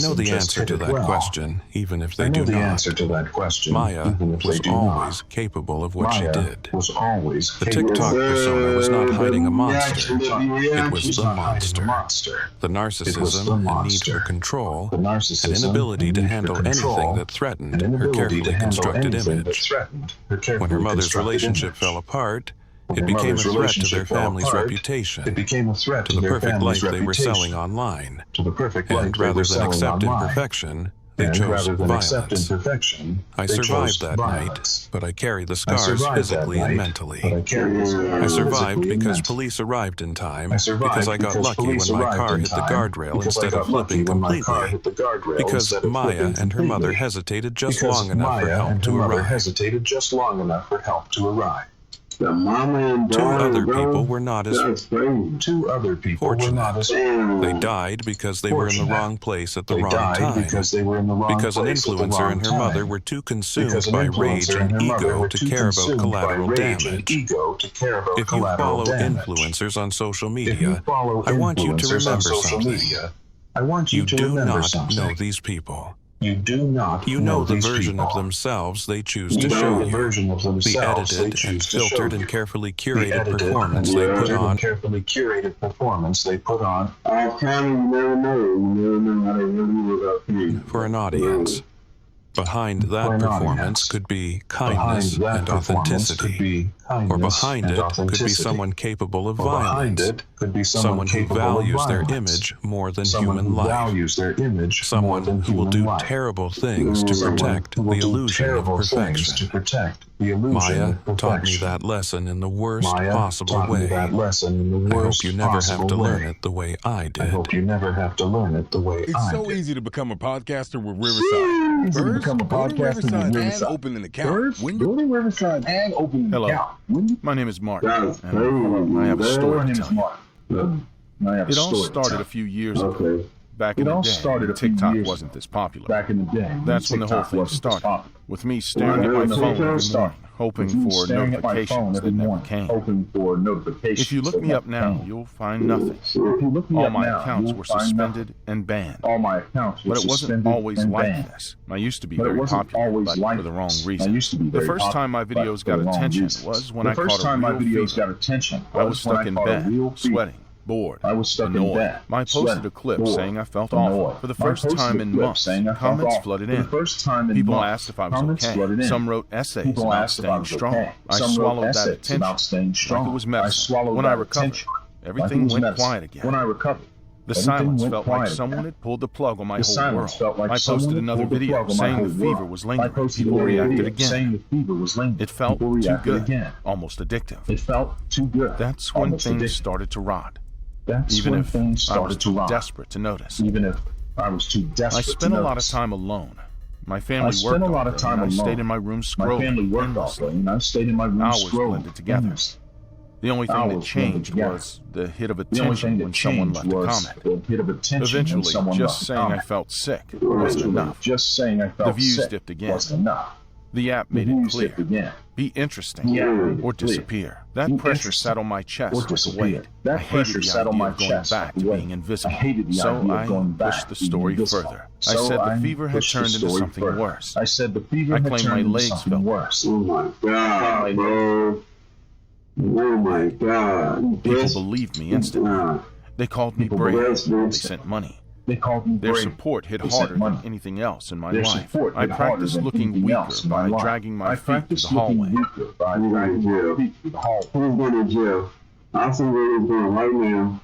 know the answer to that question, even if they do not. Maya was always capable of what she did. The TikTok persona was not hiding a monster. It was the monster. The narcissism and need for control, an inability to handle anything that threatened her carefully constructed image. When her mother's relationship fell apart, it became a threat to their family's reputation, to the perfect life they were selling online. And rather than accept imperfection, they chose violence. I survived that night, but I carry the scars physically and mentally. I survived because police arrived in time, because I got lucky when my car hit the guardrail instead of flipping completely, because Maya and her mother hesitated just long enough for help to arrive. Two other people were not as fortunate. They died because they were in the wrong place at the wrong time. Because an influencer and her mother were too consumed by rage and ego to care about collateral damage. If you follow influencers on social media, I want you to remember something. You do not know these people. You know the version of themselves they choose to show you, the edited and filtered and carefully curated performance they put on for an audience. Behind that performance could be kindness and authenticity, or behind it could be someone capable of violence, someone who values their image more than human life, someone who will do terrible things to protect the illusion of perfection. Maya taught me that lesson in the worst possible way. I hope you never have to learn it the way I did. It's so easy to become a podcaster with Riverside. First, go to Riverside and open an account. Hello, my name is Mark, and I have a story to tell you. It all started a few years ago. Back in the day, when TikTok wasn't this popular. That's when the whole thing started, with me staring at my phone every morning, hoping for notifications that never came. If you look me up now, you'll find nothing. All my accounts were suspended and banned. But it wasn't always like this. I used to be very popular, but for the wrong reason. The first time my videos got attention was when I caught a real fever. I was stuck in bed, sweating, bored, annoyed. I posted a clip saying I felt awful. For the first time in months, comments flooded in. People asked if I was okay. Some wrote essays about staying strong. I swallowed that attention like it was medicine. When I recovered, everything went quiet again. The silence felt like someone had pulled the plug on my whole world. I posted another video saying the fever was lingering. People reacted again. It felt too good, almost addictive. That's when things started to rot. Even if I was too desperate to notice. I spent a lot of time alone. My family worked all day, and I stayed in my room scrolling endlessly. Hours blended together. The only thing that changed was the hit of attention when someone left a comment. Eventually, just saying I felt sick wasn't enough. The views dipped again. The app made it clear. Be interesting or disappear. That pressure sat on my chest like a weight. I hated the idea of going back to being invisible. So I pushed the story further. I said the fever had turned into something worse. I claimed my legs felt worse. Oh my God. People believed me instantly. They called me brave. They sent money. Their support hit harder than anything else in my life. I practiced looking weaker by dragging my feet through the hallway. Who's going to jail? I'll see where he's going right now.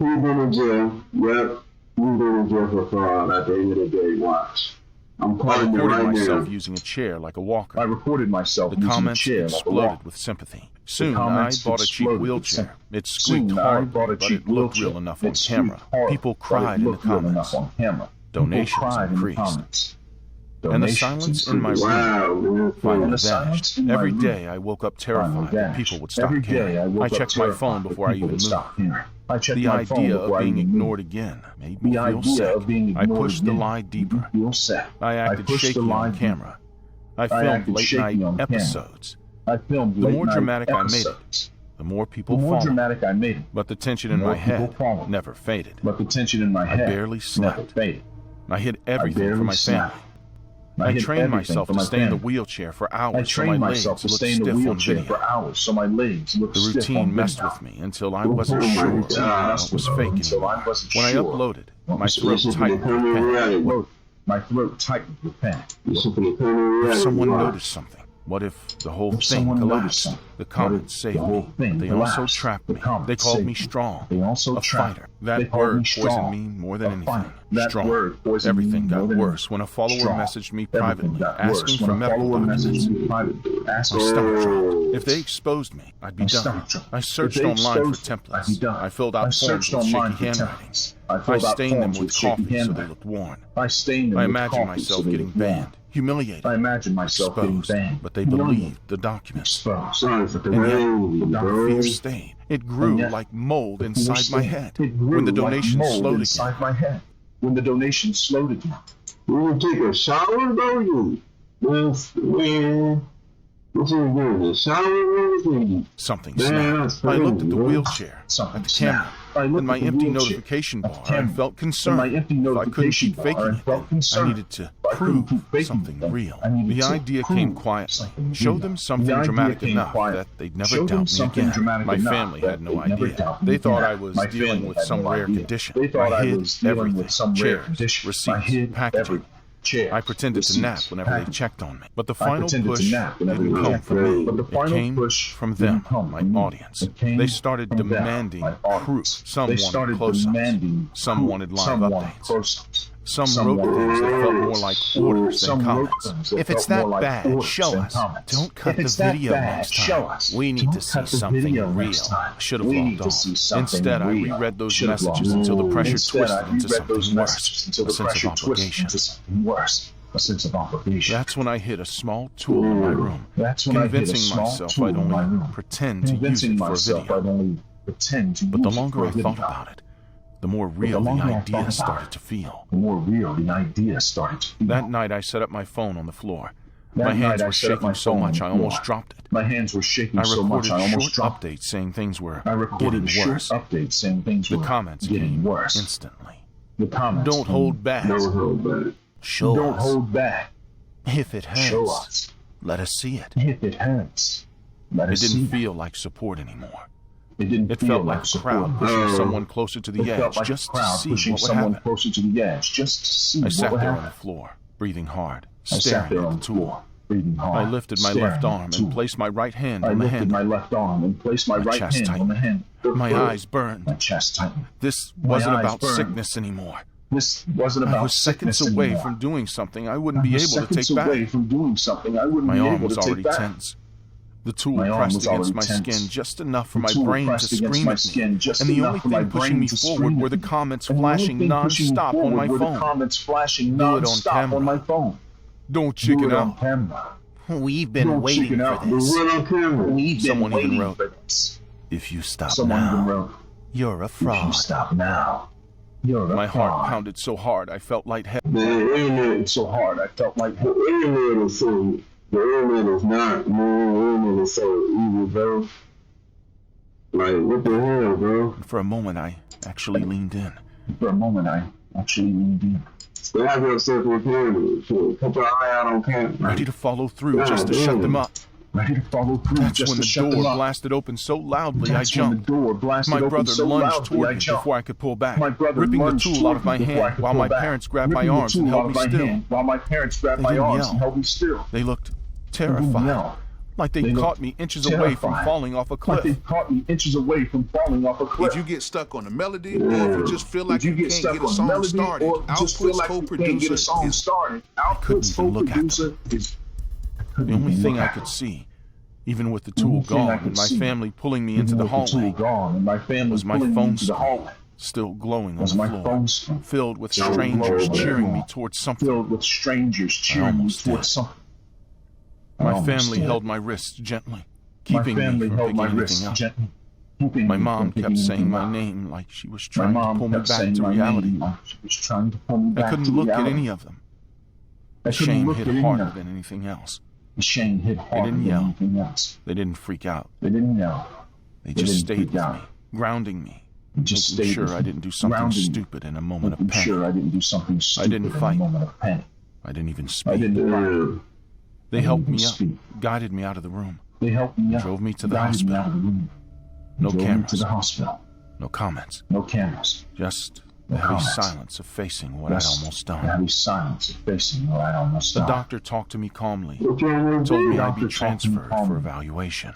Who's going to jail? Yep. Who's going to jail for fraud at the end of the day? Watch. I'm calling you right now. I recorded myself using a chair like a walker. The comments exploded with sympathy. Soon, I bought a cheap wheelchair. It squeaked hard, but it looked real enough on camera. People cried in the comments. Donations increased. And the silence in my room finally vanished. Every day, I woke up terrified that people would stop caring. I checked my phone before I even moved. The idea of being ignored again made me feel sick. I pushed the lie deeper. I acted shaky on camera. I filmed late-night episodes. The more dramatic I made it, the more people followed. But the tension in my head never faded. I barely slept. I hid everything from my family. I trained myself to stay in the wheelchair for hours so my legs looked stiff on video. The routine messed with me until I wasn't sure what was fake anymore. When I uploaded, my throat tightened with pain. If someone noticed something, what if the whole thing collapsed? The comments saved me. They also trapped me. They called me strong, a fighter. That word poisoned me more than anything. Strong. Everything got worse when a follower messaged me privately, asking for medical documents. My stomach dropped. If they exposed me, I'd be done. I searched online for templates. I filled out forms with shaky handwriting. I stained them with coffee so they looked worn. I imagined myself getting banned, humiliated, exposed, but they believed the documents. And yet, the fear stayed. It grew like mold inside my head. When the donations slowed again. You take a shower, bro? Something snapped. I looked at the wheelchair, at the camera, and my empty notification bar. I felt concerned. If I couldn't keep faking it, I needed to prove something real. The idea came quietly. Show them something dramatic enough that they'd never doubt me again. My family had no idea. They thought I was dealing with some rare condition. I hid everything: chairs, receipts, packaging. I pretended to nap whenever they checked on me. But the final push didn't come from me. It came from them, my audience. They started demanding proof. Some wanted close-ups. Some wanted live updates. Some wrote things that felt more like orders than comments. If it's that bad, show us. Don't cut the video next time. We need to see something real. I should have logged on. Instead, I reread those messages until the pressure twisted into something worse. A sense of obligation. That's when I hit a small tool in my room, convincing myself I'd only pretend to use it for a video. But the longer I thought about it, the more real the idea started to feel. That night, I set up my phone on the floor. My hands were shaking so much I almost dropped it. I recorded short updates saying things were getting worse. The comments came instantly. Don't hold back. Show us. If it hurts, let us see it. It didn't feel like support anymore. It felt like a crowd pushing someone closer to the edge just to see what would happen. I sat there on the floor, breathing hard, staring at the tool. I lifted my left arm and placed my right hand on the handle. My chest tightened. My eyes burned. This wasn't about sickness anymore. I was seconds away from doing something I wouldn't be able to take back. My arm was already tense. The tool pressed against my skin just enough for my brain to scream at me, and the only thing pushing me forward were the comments flashing non-stop on my phone. Do it on camera. Don't chicken out. We've been waiting for this. Someone even wrote, if you stop now, you're a fraud. My heart pounded so hard I felt lightheaded. The internet is not, man. The internet is so evil, bro. Like, what the hell, bro? For a moment, I actually leaned in. They have yourself with him. Put your eye out on camera. Ready to follow through just to shut them up. That's when the door blasted open so loudly I jumped. My brother lunged toward me before I could pull back, ripping the tool out of my hand while my parents grabbed my arms and held me still. They looked terrified, like they caught me inches away from falling off a cliff. If you get stuck on a melody, or if you just feel like you can't get a song started, Output's co-producer is... I couldn't even look at them. The only thing I could see, even with the tool gone and my family pulling me into the hallway, was my phone screen, still glowing on the floor, filled with strangers cheering me towards something. I almost did. My family held my wrists gently, keeping me from picking anything up. My mom kept saying my name like she was trying to pull me back to reality. I couldn't look at any of them. Shame hit harder than anything else. They didn't yell. They didn't freak out. They just stayed with me, grounding me, Just making sure I didn't do something stupid in a moment of panic. I didn't fight. I didn't even speak. They helped me up, guided me out of the room, drove me to the hospital. No cameras. No comments. Just the heavy silence of facing what I'd almost done. The doctor talked to me calmly, told me I'd be transferred for evaluation.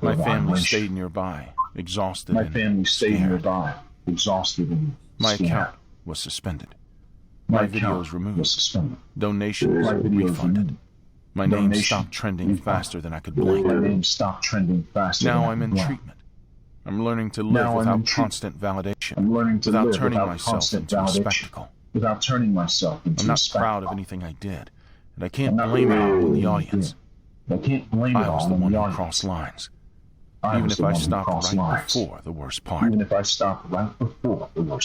My family stayed nearby, exhausted and scared. My account was suspended. My videos removed. Donations refunded. My name stopped trending faster than I could blink. Now I'm in treatment. I'm learning to live without constant validation, without turning myself into a spectacle. I'm not proud of anything I did, and I can't blame it all on the audience. I was the one who crossed lines, even if I stopped right before the worst part.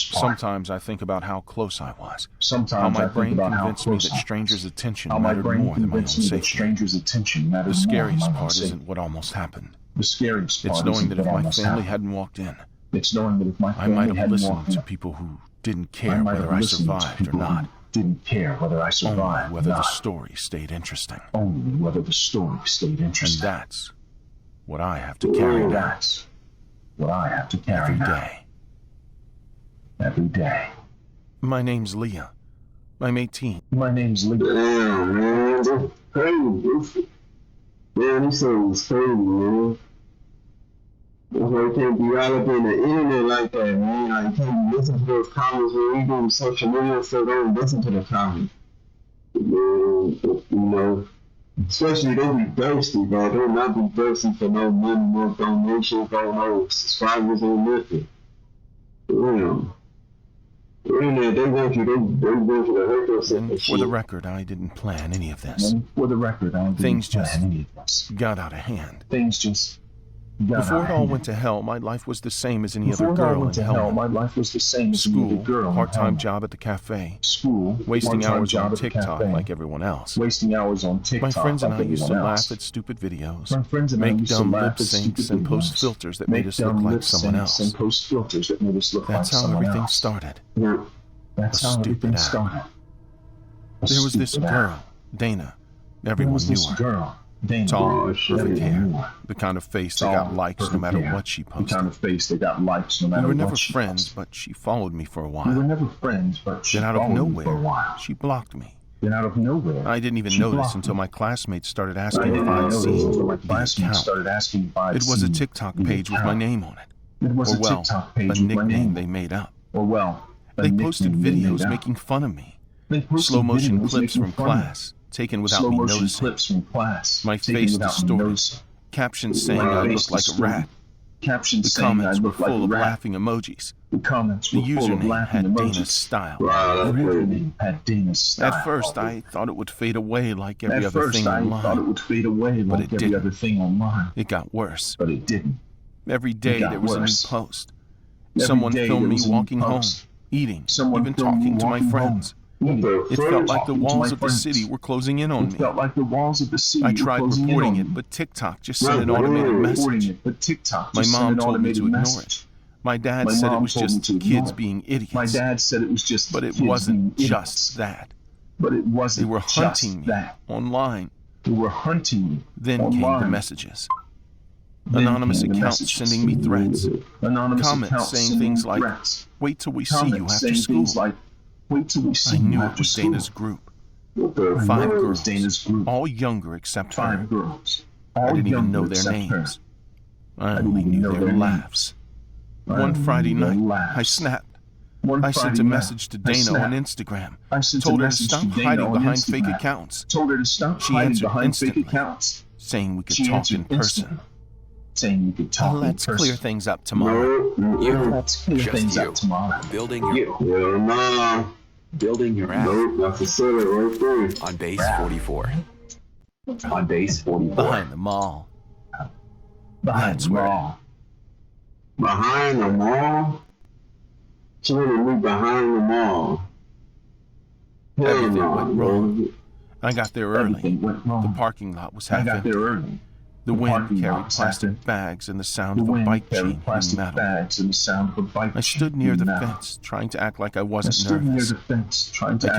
Sometimes I think about how close I was, how my brain convinced me that strangers' attention mattered more than my own safety. The scariest part isn't what almost happened. It's knowing that if my family hadn't walked in, I might have listened to people who didn't care whether I survived or not. Only whether the story stayed interesting. And that's what I have to carry now. Every day. My name's Leah. I'm 18. Damn, man. That's crazy. Man, this song's crazy, man. That's why you can't be right up in the internet like that, man. Like, you can't listen to those comments when you do social media, so don't listen to the comments. Man, you know, especially they be thirsty, bro. They'll not be thirsty for no money, no donations, no subscribers, or nothing. Damn. They want you to hurt yourself. And for the record, I didn't plan any of this. Things just got out of hand. Before it all went to hell, my life was the same as any other girl in hell. School, part-time job at the cafe, wasting hours on TikTok like everyone else. My friends and I used to laugh at stupid videos, make dumb lip syncs, and post filters that made us look like someone else. That's how everything started. A stupid act. There was this girl, Dana. Everyone knew her. Tall, perfect hair, the kind of face that got likes no matter what she posted. We were never friends, but she followed me for a while. Then out of nowhere, she blocked me. I didn't even know this until my classmates started asking if I'd seen the account. It was a TikTok page with my name on it. Or well, a nickname they made up. They posted videos making fun of me. Slow motion clips from class, taken without me noticing. My face distorted. Captions saying I looked like a rat. The comments were full of laughing emojis. The username had Dana's style. At first, I thought it would fade away like every other thing online. But it didn't. It got worse. Every day there was a new post. Someone filmed me walking home, eating, even talking to my friends. It felt like the walls of the city were closing in on me. I tried reporting it, but TikTok just sent an automated message. My mom told me to ignore it. My dad said it was just kids being idiots. But it wasn't just that. They were hunting me online. Then came the messages. Anonymous accounts sending me threats. Comments saying things like, "Wait till we see you after school." I knew it was Dana's group. 5 girls, all younger except her. I didn't even know their names. I only knew their laughs. One Friday night, I snapped. I sent a message to Dana on Instagram, told her to stop hiding behind fake accounts. She answered instantly, saying we could talk in person. Let's clear things up tomorrow. Building your app. That's a setup right there. On base 44. Behind the mall. Behind the mall. She wanted me behind the mall. Everything went wrong. I got there early. The parking lot was half empty. The wind carried plastic bags and the sound of a bike chain hitting metal. I stood near the fence, trying to act like I wasn't nervous. I kept